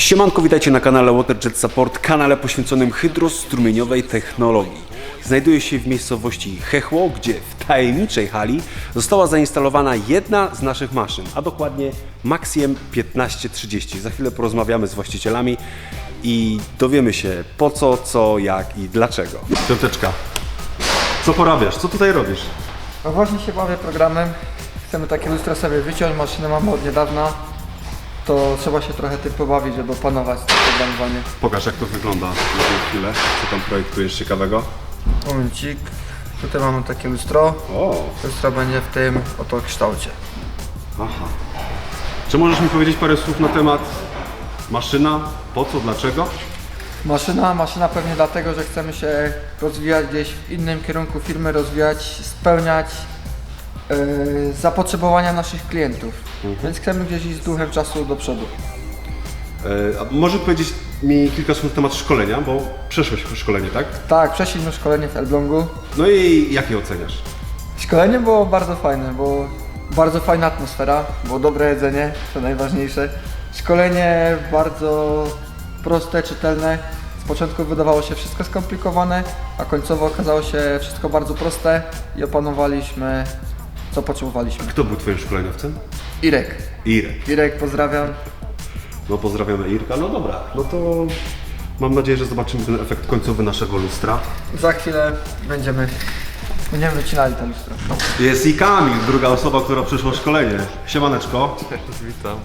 Siemanko, witajcie na kanale WaterJet Support, kanale poświęconym hydrostrumieniowej technologii. Znajduje się w miejscowości Chechło, gdzie w tajemniczej hali została zainstalowana jedna z naszych maszyn, a dokładnie Maxiem 1530. Za chwilę porozmawiamy z właścicielami i dowiemy się po co, jak i dlaczego. Piąteczka, co porabiasz? Co tutaj robisz? No właśnie się bawię programem. Chcemy takie lustro sobie wyciąć, maszynę mamy od niedawna. To trzeba się trochę tym pobawić, żeby opanować to programowanie. Pokaż, jak to wygląda na chwilę. Co tam projektujesz ciekawego? Momencik. Tutaj mamy takie lustro. O, Lustro będzie w tym oto kształcie. aha. Czy możesz mi powiedzieć parę słów na temat maszyna? Po co, dlaczego? Maszyna pewnie dlatego, że chcemy się rozwijać gdzieś w innym kierunku firmy, rozwijać, spełniać zapotrzebowania naszych klientów. Więc chcemy gdzieś iść z duchem czasu do przodu. A może powiedzieć mi kilka słów na temat szkolenia, bo przeszłeś szkolenie, tak? Tak, przeszliśmy szkolenie w Elblągu. No i jak je oceniasz? Szkolenie było bardzo fajne, bo bardzo fajna atmosfera, było dobre jedzenie, to najważniejsze. Szkolenie bardzo proste, czytelne. Z początku wydawało się wszystko skomplikowane, a końcowo okazało się wszystko bardzo proste i opanowaliśmy, co potrzebowaliśmy. Kto był twoim szkoleniowcem? Irek. Irek, pozdrawiam. No pozdrawiamy Irka, no dobra. No to mam nadzieję, że zobaczymy ten efekt końcowy naszego lustra. Za chwilę będziemy wycinali to lustro. Jest i Kamil, druga osoba, która przeszła szkolenie. Siemaneczko. Witam.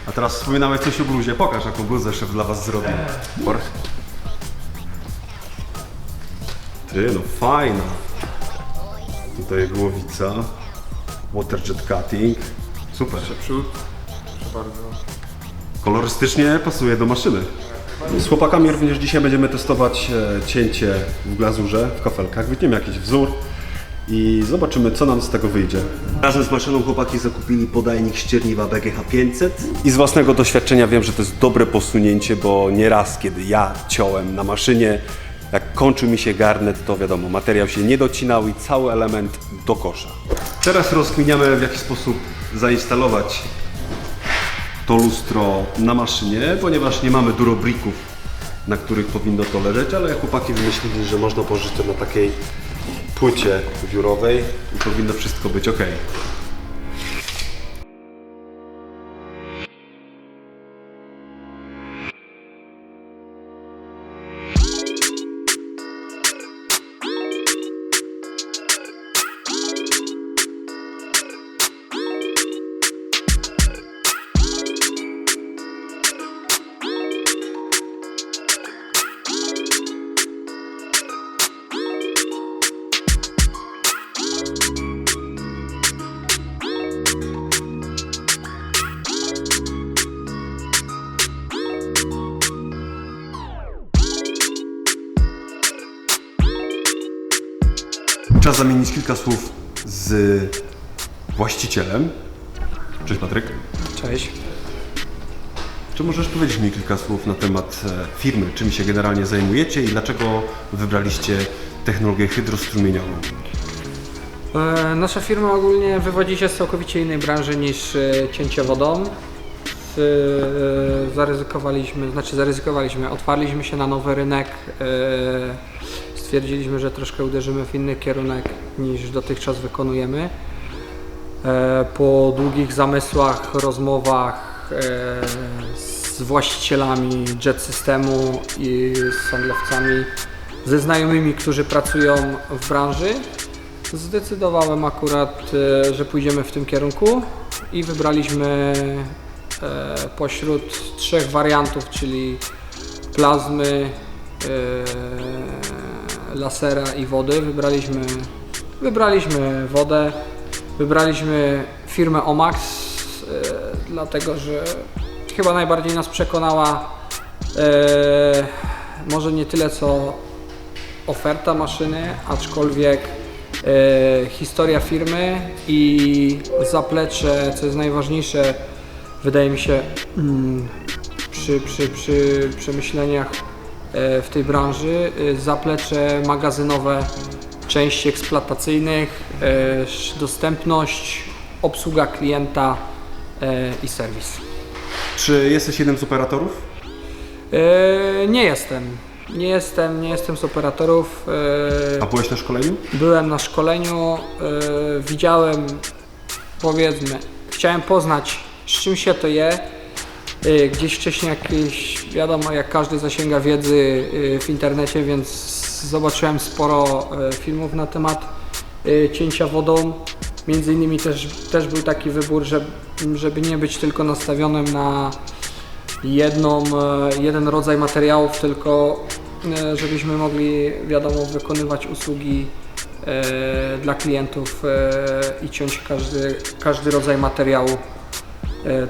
A teraz wspominałeś coś o bluzie. Pokaż, jaką bluzę szef dla was zrobił. Ty, no fajna. Tutaj głowica. WaterJet cutting. Super. Przód. Proszę bardzo. Kolorystycznie pasuje do maszyny. Z chłopakami również dzisiaj będziemy testować cięcie w glazurze, w kafelkach. Wytniemy jakiś wzór i zobaczymy, co nam z tego wyjdzie. Razem z maszyną chłopaki zakupili podajnik ścierniwa BGH 500. I z własnego doświadczenia wiem, że to jest dobre posunięcie, bo nieraz, kiedy ja ciąłem na maszynie, jak kończył mi się garnet, to wiadomo, materiał się nie docinał i cały element do kosza. Teraz rozkminiamy, w jaki sposób zainstalować to lustro na maszynie, ponieważ nie mamy durobrików, na których powinno to leżeć, ale chłopaki wymyślili, że można położyć to na takiej płycie wiórowej i powinno wszystko być ok. Czas zamienić kilka słów z właścicielem. Cześć Patryk. Cześć. Czy możesz powiedzieć mi kilka słów na temat firmy, czym się generalnie zajmujecie i dlaczego wybraliście technologię hydrostrumieniową? Nasza firma ogólnie wywodzi się z całkowicie innej branży niż cięcie wodą. Zaryzykowaliśmy, otwarliśmy się na nowy rynek. Stwierdziliśmy, że troszkę uderzymy w inny kierunek niż dotychczas wykonujemy. Po długich zamysłach, rozmowach z właścicielami jet systemu i z handlowcami, ze znajomymi, którzy pracują w branży, zdecydowałem akurat, że pójdziemy w tym kierunku i wybraliśmy pośród 3 wariantów, czyli plazmy, lasera i wody. Wybraliśmy wodę, wybraliśmy firmę Omax, dlatego że chyba najbardziej nas przekonała może nie tyle co oferta maszyny, aczkolwiek historia firmy i zaplecze, co jest najważniejsze, wydaje mi się, przy przemyśleniach w tej branży, zaplecze magazynowe części eksploatacyjnych, dostępność, obsługa klienta i serwis. Czy jesteś jednym z operatorów? Nie jestem. Nie jestem z operatorów. A byłeś na szkoleniu? Byłem na szkoleniu, widziałem, powiedzmy, chciałem poznać, z czym się to je. Gdzieś wcześniej jakieś, wiadomo, jak każdy zasięga wiedzy w internecie, więc zobaczyłem sporo filmów na temat cięcia wodą. Między innymi też był taki wybór, żeby nie być tylko nastawionym na jeden rodzaj materiałów, tylko żebyśmy mogli, wiadomo, wykonywać usługi dla klientów i ciąć każdy rodzaj materiału.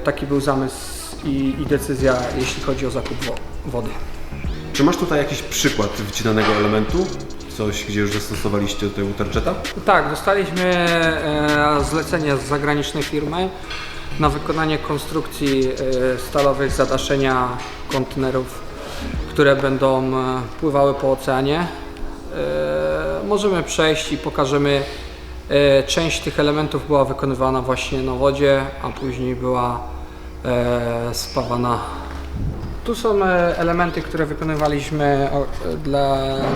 Taki był zamysł i decyzja, jeśli chodzi o zakup wody. Czy masz tutaj jakiś przykład wycinanego elementu? Coś, gdzie już zastosowaliście tutaj waterjeta? Tak, dostaliśmy zlecenie z zagranicznej firmy na wykonanie konstrukcji stalowych zadaszenia kontenerów, które będą pływały po oceanie. Możemy przejść i pokażemy. Część tych elementów była wykonywana właśnie na wodzie, a później była spawana. Tu są elementy, które wykonywaliśmy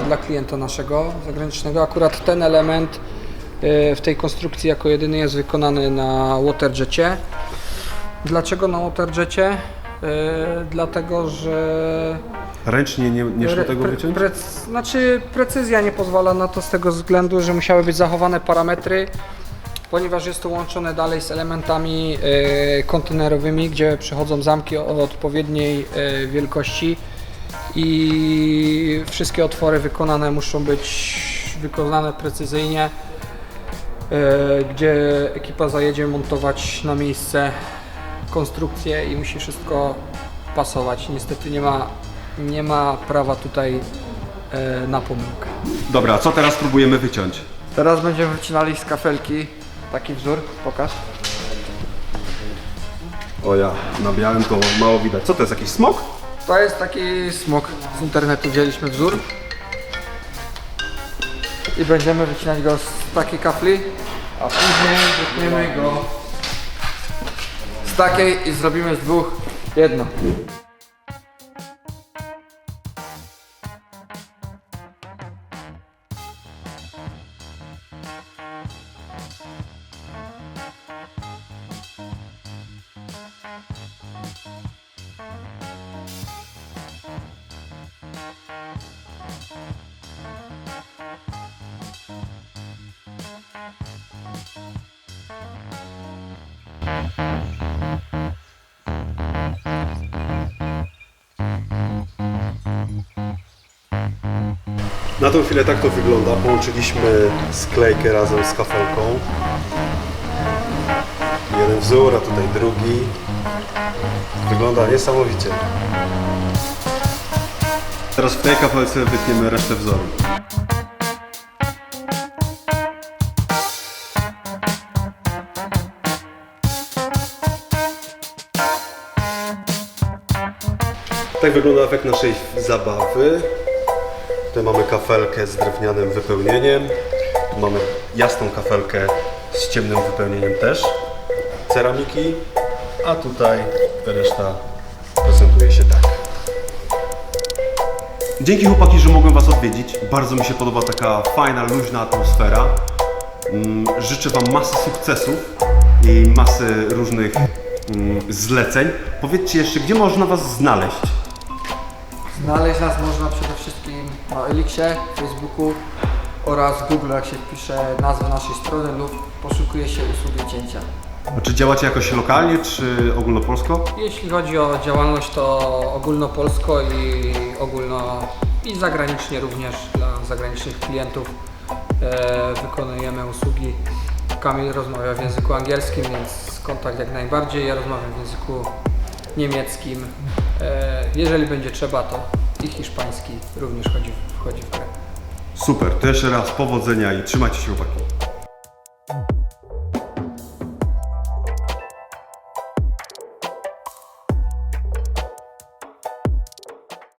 dla klienta naszego zagranicznego. Akurat ten element w tej konstrukcji jako jedyny jest wykonany na waterjecie. Dlaczego na waterjecie? Dlatego, że Ręcznie nie szło tego wyciąć? precyzja nie pozwala na to z tego względu, że musiały być zachowane parametry, ponieważ jest to łączone dalej z elementami kontenerowymi, gdzie przychodzą zamki o odpowiedniej wielkości i wszystkie otwory wykonane muszą być wykonane precyzyjnie, gdzie ekipa zajedzie montować na miejsce konstrukcję i musi wszystko pasować. Niestety nie ma prawa tutaj na pomyłkę. Dobra, a co teraz próbujemy wyciąć? Teraz będziemy wycinali z kafelki taki wzór, pokaż. O ja, na białym to mało widać. Co to jest, jakiś smok? To jest taki smok, z internetu wzięliśmy wzór i będziemy wycinać go z takiej kafli, a później wytniemy go z takiej i zrobimy z dwóch jedno. Na tą chwilę tak to wygląda. Połączyliśmy sklejkę razem z kafelką. Jeden wzór, a tutaj drugi. Wygląda niesamowicie. Teraz w tej kafelce wytniemy resztę wzoru. Tak wygląda efekt naszej zabawy. Tutaj mamy kafelkę z drewnianym wypełnieniem. Tu mamy jasną kafelkę z ciemnym wypełnieniem też ceramiki. A tutaj reszta prezentuje się tak. Dzięki chłopaki, że mogłem Was odwiedzić. Bardzo mi się podoba taka fajna, luźna atmosfera. Życzę Wam masy sukcesów i masy różnych zleceń. Powiedzcie jeszcze, gdzie można Was znaleźć? Znaleźć nas można przede wszystkim na Elixie, Facebooku oraz Google, jak się wpisze nazwę naszej strony lub poszukuje się usługi cięcia. A czy działacie jakoś lokalnie, czy ogólnopolsko? Jeśli chodzi o działalność, to ogólnopolsko i zagranicznie również dla zagranicznych klientów wykonujemy usługi. Kamil rozmawia w języku angielskim, więc kontakt jak najbardziej. Ja rozmawiam w języku niemieckim. Jeżeli będzie trzeba, to i hiszpański również wchodzi w grę. Super, to jeszcze raz powodzenia i trzymajcie się chłopaki.